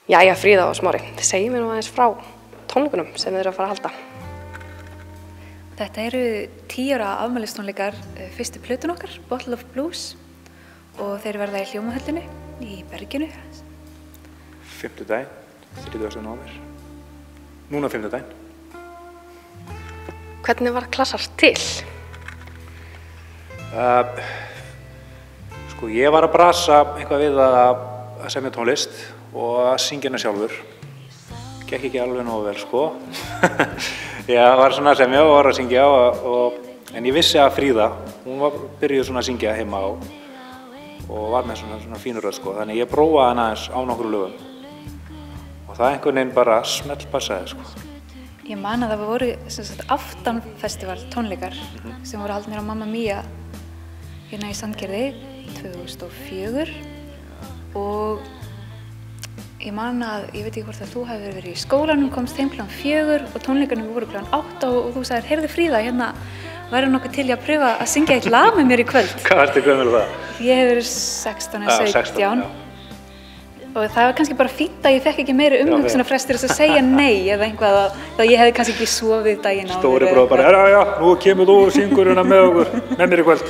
Jæja, Fríða og Smári, segjum mér nú aðeins frá tónleikunum sem þið eru að fara að halda. Þetta eru 10 ára afmælistónleikar fyrstu plötun okkar, Bottle of Blues, og þeir verða í Hljómahöllinu í Berginu. Fimmtudaginn, 30. nóvember. Núna fimmtudaginn. Hvernig var Klassar til? Sko, ég var að brasa eitthvað við að semja tónlist og að syngja hana sjálfur. Gekk ekki alveg nógu vel, sko. Ég var svona að semja og var að syngja en ég vissi að Fríða, hún var byrjuð svona að syngja heima og var með svona fínur rödd, sko. Þannig ég prófaði hana aðeins á nokkru lögum. Og það einhvern veginn bara smellpassaði, sko. Ég man að það voru Aftanfestival tónleikar sem voru haldnir á Mamma Mia hérna í Sandgerði 2004 og ég man að, ég veit ekki hvort að þú hefur verið í skólanum, komst heim kl. 4 og tónleikarnir voru kl. 8 og þú sagðir, heyrðu Fríða, hérna væri nokkuð til að pröfa að syngja eitt lag með mér í kvöld. Hvað ertu gömul það? Ég hef verið 16 eða 17 og það var kannski bara fínt að ég fekk ekki meiri umhugsunarfrestir þess að segja nei eða einhvað að ég hefði kannski ekki sofið daginn áður. Stóri bróðir bara, já, nú kemur þú og syngur hérna með okkur, með mér í kvöld.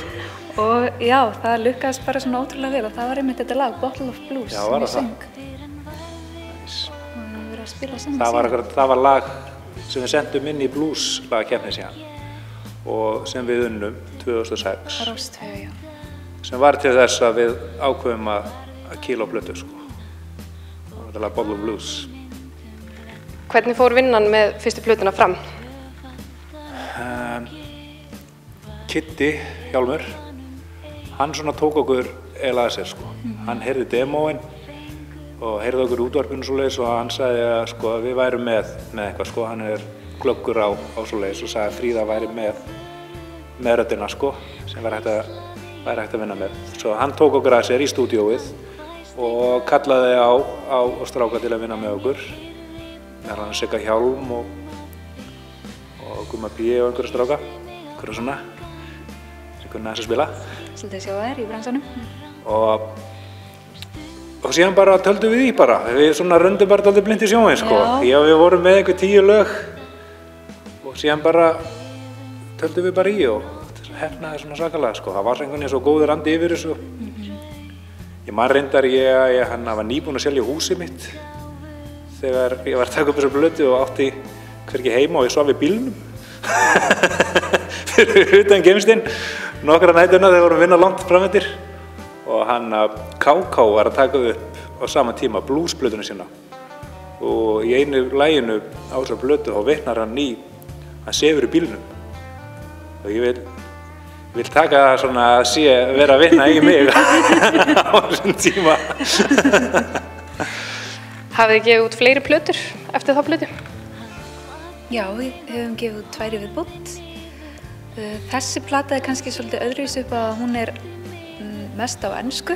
Og já, það lukkaðist bara svona ótrúlega vel og það var einmitt þetta lag, Bottle of Blues, sem ég söng. Og við verðum að spila saman. Það var lag sem við sendum inn í blues-lagakeppni síðan og sem við unnum 2006. Rás 2, já. Sem var til þess að við ákveðum að kýla á plötu, sko. Þetta lag Bottle of Blues. Hvernig fór vinnan með fyrstu plötuna fram? Kitty Hjálmur, hann svona tók okkur eiginlega að sér, sko. Hann heyrði demóin og heyrði okkur útvarpinu svoleiðis og hann sagði að sko, við værum með eitthvað, sko. Hann glöggur á svoleiðis og sagði að Fríða væri með röddina, sko, sem væri hægt að vinna með. Svo hann tók okkur að sér í stúdíóið og kallaði á stráka til að vinna með okkur. Meðal hann Sigga Hjálm og Gumma B og einhverja stráka, einhverja svona, sem kunni aðeins að spila. Svolítið sjá þær í bransanum. Og síðan bara töldum við í bara. Við svona röndum bara dálítið blind í sjónveginn, sko. Já, við vorum með einhver 10 lög og síðan bara töldum við bara í og hefnaði svona svakalega, sko. Það var einhvern veginn svo góður andi yfir þessu. Ég man reyndar hann var nýbúinn að selja húsið mitt þegar ég var að taka upp þessa plötu og átti hvergi heima og ég svaf í bílnum fyrir utan geimstinn nokkra nætuna þegar við vorum að vinna langt frameftir og hann KK var að taka upp á sama tíma bluesplötuna sína og í einu laginu á þessar plötu þá vitnar hann hann sefur í bílnum og ég vil taka það svona að vera að vinna í mig á þessum tíma. Hafið þið gefið út fleiri plötur eftir þá plötu? Já, við höfum gefið út 2 viðbót. Þessi plata kannski svolítið öðruvísi upp að hún mest á ensku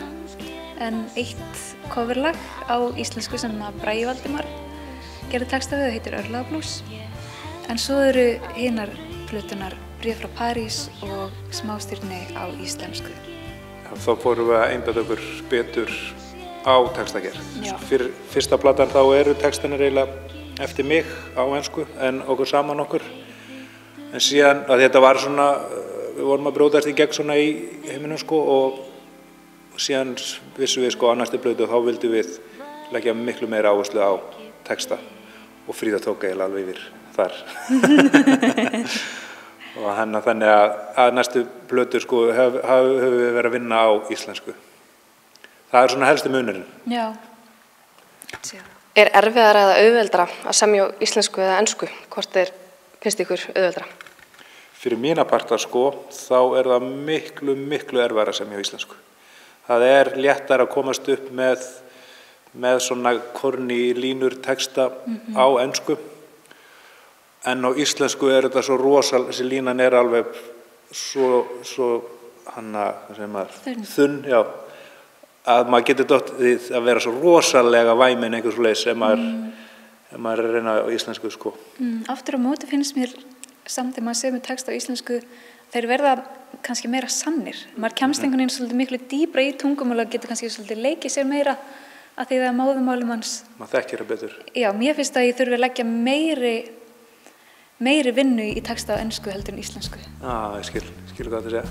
en eitt coverlag á íslensku sem Bragi Valdimar gerði texta við, það heitir Örlagablues. En svo eru hinar plötunar Bréf frá París og Smástirni á íslensku. Þá fórum við að einbeita okkur betur á textagerð. Fyrir fyrsta platan þá eru textanir eiginlega eftir mig á ensku en okkur saman okkur. En síðan að þetta var svona, við vorum að brjótast í gegn svona í heiminum, sko, og síðan vissum við, sko, á næstu plötu þá vildum við leggja miklu meira áherslu á texta og Fríða tók eiginlega alveg yfir þar. Og þannig að næstu plötur, sko, höfum við verið að vinna á íslensku. Það svona helsti munurinn. Já. Er erfiðara eða auðveldara að semja á íslensku eða ensku? Hvort finnst ykkur auðveldara? Fyrir mína parta, sko, þá það miklu erfiðara að semja á íslensku. Það léttara að komast upp með svona korni línur texta á ensku. En á íslensku þetta svo þessi línan alveg svo þunn, já, að maður getur dottið að vera svo rosalega væminn einhvers svoleiðis ef maður að reyna á íslensku, sko. Aftur á móti finnst mér samt þegar maður semur text á íslensku, þeir verða kannski meira sannir. Maður kemst einhvern veginn svolítið miklu dýpra í tungumál og getur kannski svolítið leikið sér meira af því það er móðurmálið manns. Maður þekkir það betur. Já, mér finnst að ég þurfi að leggja meiri vinnu í texta á ensku heldur en íslensku. Ég skil hvað það segja.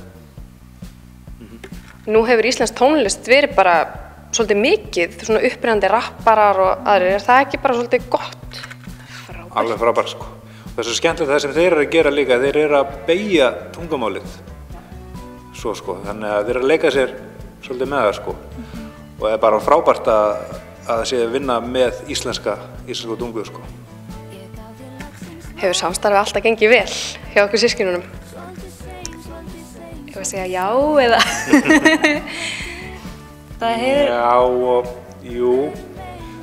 Nú hefur íslensk tónlist verið bara svolítið mikið, svona upprennandi rapparar og aðrir, er það ekki bara svolítið gott? Alveg frábært sko. Og það er svo skemmtilegt það sem þeir eru að gera líka, þeir eru að beygja tungumálið svo sko, þannig að þeir eru að leika sér svolítið með það sko. Og það er bara frábært að það sé að vinna með íslenska tungu sko. Hefur samstarfið alltaf gengið vel hjá okkur systkinunum? Ég var að segja já eða það hefur... Já og jú,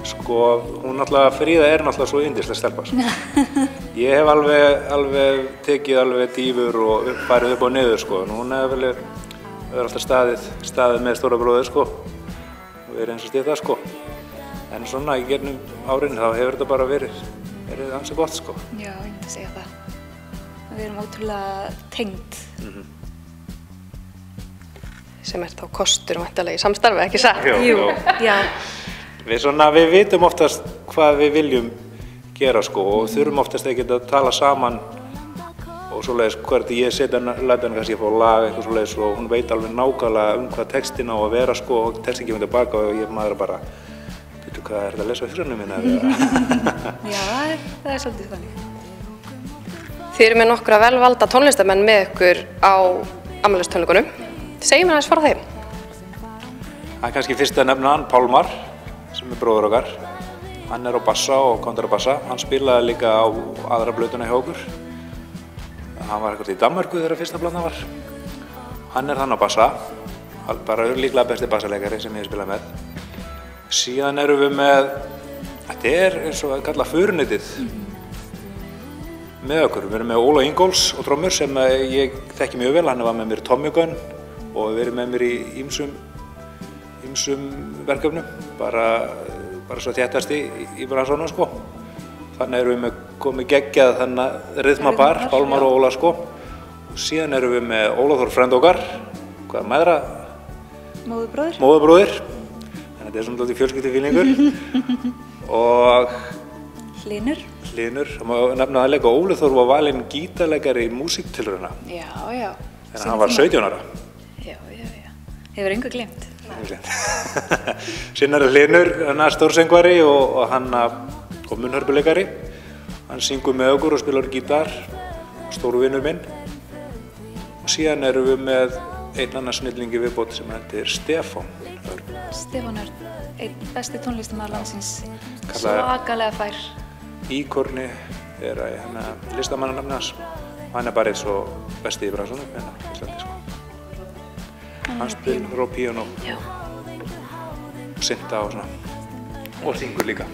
sko, hún náttúrulega, Fríða er náttúrulega svo yndisleg stelpa. Ég hef alveg tekið dýfur og farið upp og niður sko, en hún hefur alltaf staðið með stóra bróðir sko, og verið eins og það sko. En svona í gegnum árin þá hefur þetta bara verið ansi gott sko. Já, ég myndi að segja það. Við erum ótrúlega tengd. Sem er þá kostur væntanlega í samstarfi, ekki satt? Jú, já. Við vitum oftast hvað við viljum gera sko, og þurfum oftast ekki að tala saman og svoleiðis hvert ég læta henni kannski að fá lag eitthvað svoleiðis og hún veit alveg nákvæmlega hvað textin á að vera sko, og textin kemur tilbaka og maður bara veitu hvað er þetta að lesa á hurðunum minna? Já, það er svolítið þannig. Þið eru með nokkra velvalda tónlistamenn með ykkur á afmælistónleikunum. Segjum við aðeins frá þeim. Það er kannski fyrst að nefna hann, Pálmar, sem er bróður okkar. Hann er á bassa og kontrabassa. Hann spilaði líka á aðra blötuna hjá okkur. Hann var eitthvað í Danmörku þegar fyrsta platan var. Hann er þann á bassa. Bara líklega besti bassaleikari sem ég hef spilað með. Síðan erum við með, þetta er eins og að kalla föruneytið með okkur. Við erum með Óla Ingóls og trommur sem ég þekki mjög vel. Hann var með mér í Tommy Gun og verið með mér í ýmsum verkefnum, bara svo þéttast í bransanum sko. Þannig erum við komið geggjað þannig rytmapar, Pálmar og Óla sko. Og síðan erum við með Óla Þór frænd okkar, móðurbróðir. Þannig að þetta er svona lítið fjölskyldufílingur. Og Hlynur. Það má nefna það leika, Óli Þór var valinn gítarleikari í músíktilrauna. Já. En hann var 17 ára. Já. Hefur engu gleymt. Síðan er Hlynur, hann er stórsöngvari og munnhörpuleikari. Hann syngur með okkur og spilar gítar, stóru vinur minn. Og síðan erum við með einn annan snillingi viðbót sem heitir Stefán Örn. Stefán Örn, einn besti tónlistarmaður landsins, svakalega fær. Íkorni er listamannanafni hans. Hann er bara eins og besti í bransanum hérna í Íslandi sko. Hann spilar á píanó og synta og svona og syngur líka.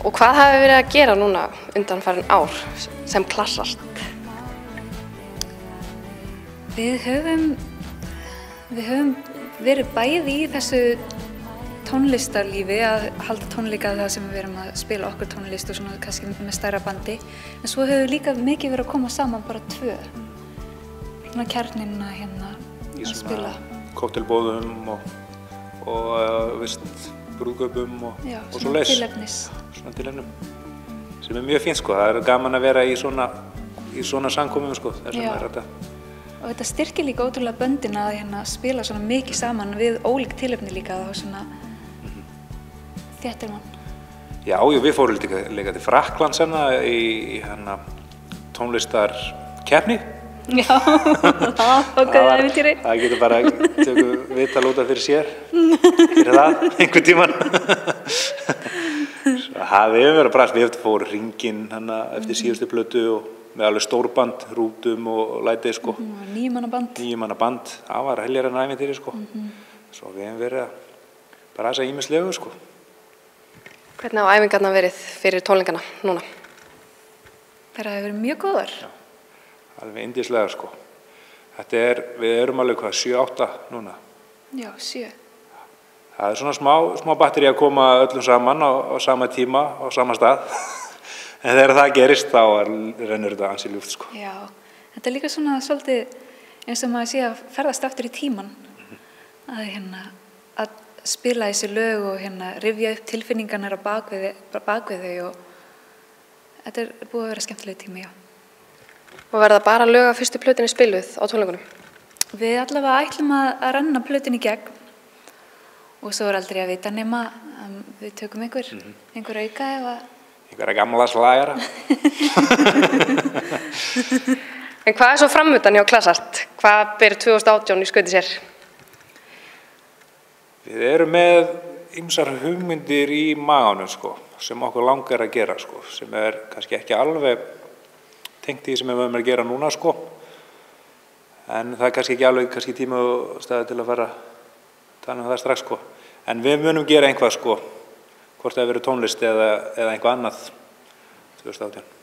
Og hvað hafi verið að gera núna undanfarin ár sem klassast? Við höfum verið bæði í þessu tónlistarlífi að halda tónleika það sem við erum að spila okkur tónlist og svona kannski með stærra bandi. En svo höfum við líka mikið verið að koma saman bara tvö. Svona kjarnina hérna að spila. Koktelbóðum og brúðkaupum og svo leys. Svona tilefnum. Sem er mjög fínt sko, það er gaman að vera í svona samkomum sko, þess vegna er þetta. Og þetta styrkir líka ótrúlega böndin að hérna spila svona mikið saman við ólík tilefni líka og svona þéttir mann. Já, við fórum líka til Frakklands í tónlistarkeppni. Já, það var góð ævintýri. Það getur bara tökum viðtal út af fyrir sér, fyrir það, einhvern tímann. Við höfum verið að brast, við fórum hringinn eftir síðustu plötu og með alveg stórband, rútum og lætið sko. 9 manna band. Það var heljar en ævintýri sko. Svo við höfum verið bara þess að ýmislegu sko. Hvernig hafa æfingarnar verið fyrir tónleikana núna? Það hafa verið mjög góðar. Já, alveg yndislega sko. Við erum alveg 7-8 núna. Já, 7. Það er svona smá batteri að koma öllum saman á sama tíma, á sama stað. En þegar það gerist þá rennur þetta ansi ljúft sko. Já, þetta er líka svona svolítið eins og maður sé að ferðast aftur í tíman. Að spila þessi lög og rifja upp tilfinningarnar á bakvið þau og þetta búið að vera skemmtileg tími, já. Og verða bara lög af fyrstu plötunni spiluð á tónleikunum? Við allavega ætlum að renna plötunni í gegn og svo aldrei að vita nema að við tökum einhver auka ef að... Einhverja gamla slagara. En hvað svo framöndan hjá Klassart? Hvað ber 2018 í skauti sér? Við erum með ýmsar hugmyndir í maganum, sem okkur langar að gera, sem kannski ekki alveg tengt því sem við höfum að gera núna, en það kannski ekki alveg tíma og staði til að fara að tala það strax, En við munum gera einhvað, hvort það verið tónlist eða einhvað annað 2018.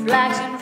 Reflection